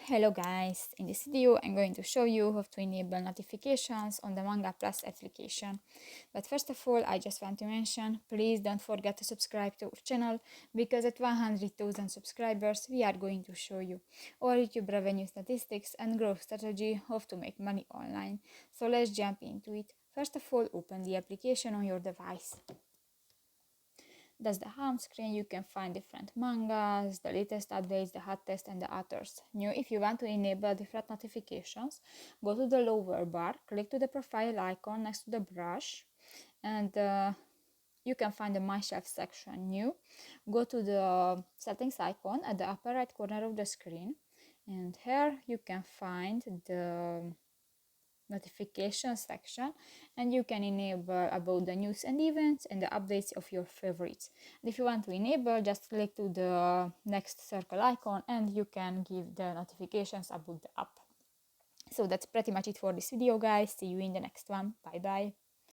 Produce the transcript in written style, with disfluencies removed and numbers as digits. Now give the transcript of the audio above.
Hello guys, in this video I'm going to show you how to enable notifications on the MANGA Plus application. But first of all, I just want to mention, please don't forget to subscribe to our channel, because at 100,000 subscribers we are going to show you our YouTube revenue statistics and growth strategy, how to make money online. So let's jump into it. First of all, open the application on your device. That's the home screen. You can find different mangas, the latest updates, the hottest, and the authors new. If you want to enable different notifications, go to the lower bar, click to the profile icon next to the brush, and you can find the My Shelf section new. Go to the settings icon at the upper right corner of the screen, and here you can find the notification section, and you can enable about the news and events and the updates of your favorites. And if you want to enable, just click to the next circle icon and you can give the notifications about the app. So that's pretty much it for this video, guys. See you in the next one. Bye bye.